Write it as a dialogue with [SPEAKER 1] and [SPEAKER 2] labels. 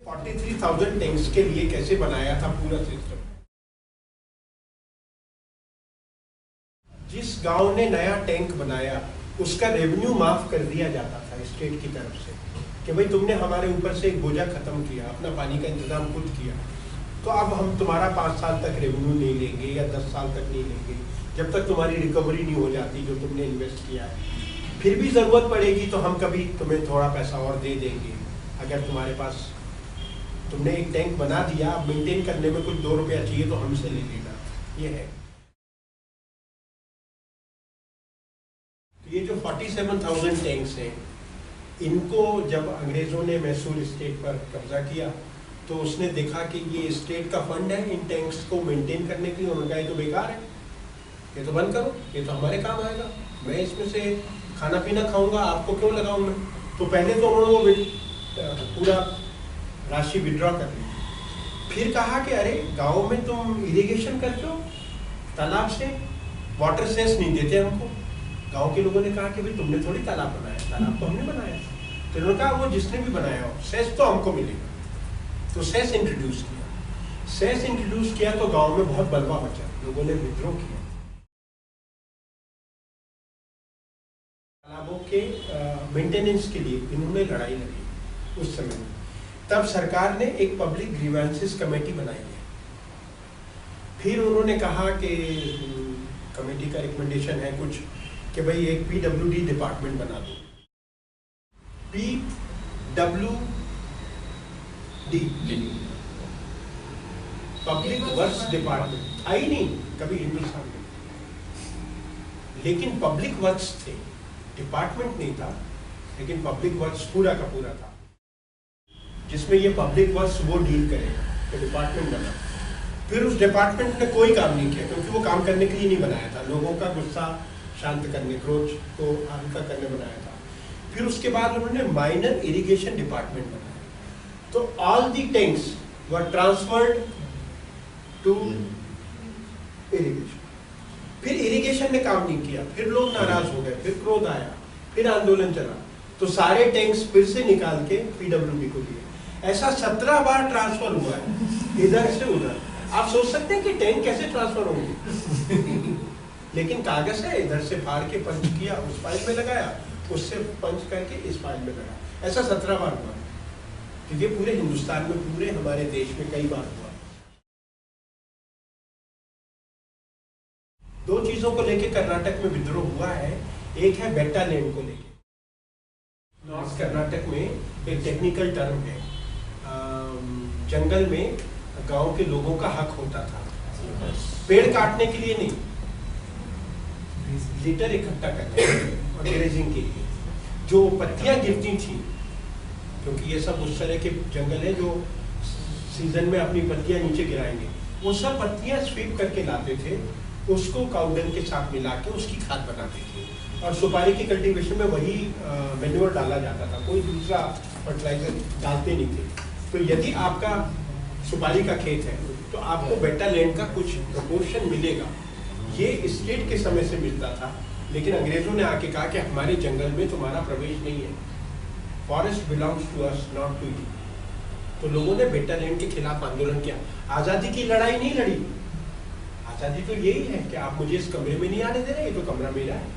[SPEAKER 1] 43,000 tanks के लिए कैसे बनाया था पूरा सिस्टम। जिस गांव ने नया टैंक बनाया उसका रेवेन्यू माफ कर दिया जाता था स्टेट की तरफ से कि भाई तुमने हमारे ऊपर से एक बोझा खत्म किया, अपना पानी का इंतजाम खुद किया, तो अब हम तुम्हारा 5 साल तक रेवेन्यू नहीं लेंगे या 10 साल तक नहीं लेंगे जब तक तुम्हारी रिकवरी नहीं हो जाती जो तुमने इन्वेस्ट किया है। फिर भी ज़रूरत पड़ेगी तो हम कभी तुम्हें थोड़ा पैसा और दे देंगे। अगर तुम्हारे पास तुमने एक टैंक बना दिया, अब मेंटेन करने में कुछ 2 रुपया चाहिए तो हमसे ले लेना। ये है ये जो 47,000 टैंक्स हैं, इनको जब अंग्रेज़ों ने मैसूर स्टेट पर कब्जा किया तो उसने देखा कि ये स्टेट का फंड है, इन टैंक्स को मेंटेन करने के लिए। उन्होंने कहा ये तो बेकार है, ये तो बंद करो, ये तो हमारे काम आएगा, मैं इसमें से खाना पीना खाऊंगा, आपको क्यों लगाऊं मैं। तो पहले तो उन्होंने वो पूरा राशि विड्रॉ कर ली। फिर कहा कि अरे गाँव में तुम इरिगेशन करते हो तालाब से, वाटर सेस नहीं देते हमको। गांव के लोगों ने कहा कि भाई तुमने थोड़ी तालाब बनाया, तालाब तो हमने बनाया। तो उन्होंने कहा वो जिसने भी बनाया हो सेस तो हमको मिलेगा। तो सेस इंट्रोड्यूस किया। सेस इंट्रोड्यूस किया तो गांव में बहुत बलवा मचा, लोगों ने विद्रोह किया। तालाबों के मेंटेनेंस के लिए इन्होंने लड़ाई लड़ी उस समय में। तब सरकार ने एक पब्लिक ग्रीवेंसेस कमेटी बनाई है। फिर उन्होंने कहा कि कमेटी का रिकमेंडेशन है कुछ कि भाई एक PWD डिपार्टमेंट बना दो। PWD पब्लिक वर्क्स डिपार्टमेंट था ही नहीं कभी हिंदुस्तान में, लेकिन पब्लिक वर्क्स थे, डिपार्टमेंट नहीं था, लेकिन पब्लिक वर्क्स पूरा का पूरा था, जिसमें ये पब्लिक वर्क्स वो डील करेगा। तो डिपार्टमेंट बना। फिर उस डिपार्टमेंट ने कोई काम नहीं किया क्योंकि वो काम करने के लिए नहीं बनाया था, लोगों का गुस्सा शांत करने, क्रोध को हल्का करने बनाया था। फिर उसके बाद उन्होंने माइनर इरिगेशन डिपार्टमेंट बनाया। तो all the tanks were transferred to irrigation. फिर इरिगेशन ने काम नहीं किया, फिर लोग नाराज हो गए, फिर क्रोध आया, फिर आंदोलन चला, तो सारे टैंक्स फिर से निकाल के PWD को दिए। ऐसा 17 बार ट्रांसफर हुआ है इधर से उधर। आप सोच सकते हैं कि टैंक कैसे ट्रांसफर होंगे। लेकिन कागज है, इधर से फाड़ के पंच किया, उस फाइल में लगाया, उससे पंच करके इस फाइल में लगाया। ऐसा 17 बार हुआ। तो ये पूरे हिंदुस्तान में, पूरे हमारे देश में कई बार हुआ। 2 चीजों को लेके कर्नाटक में विद्रोह हुआ है। एक है बेट्टा लैंड को लेके। नॉर्थ कर्नाटक में एक टेक्निकल टर्म है, जंगल में गांव के लोगों का हक होता था पेड़ काटने के लिए नहीं, लिटर इकट्ठा करने और ग्रेजिंग के लिए। जो पत्तियां गिरती थी, क्योंकि ये सब उस तरह के जंगल है जो सीजन में अपनी पत्तियां नीचे गिराएंगे, वो सब पत्तियां स्वीप करके लाते थे, उसको काउडंग के साथ मिला के उसकी खाद बनाते थे। और सुपारी की कल्टीवेशन में वही मैन्योर डाला जाता था, कोई दूसरा फर्टिलाइजर डालते नहीं थे। तो यदि आपका सुपारी का खेत है तो आपको बेट्टा लैंड का कुछ प्रोपोर्शन मिलेगा। ये स्टेट के समय से मिलता था, लेकिन अंग्रेजों ने आके कहा कि हमारे जंगल में तुम्हारा प्रवेश नहीं है, forest belongs to us not to you. तो लोगों ने बेट्टा लैंड के खिलाफ आंदोलन किया। आज़ादी की लड़ाई नहीं लड़ी, आज़ादी तो यही है कि आप मुझे इस कमरे में नहीं आने दे रहे, ये तो कमरा मेरा है।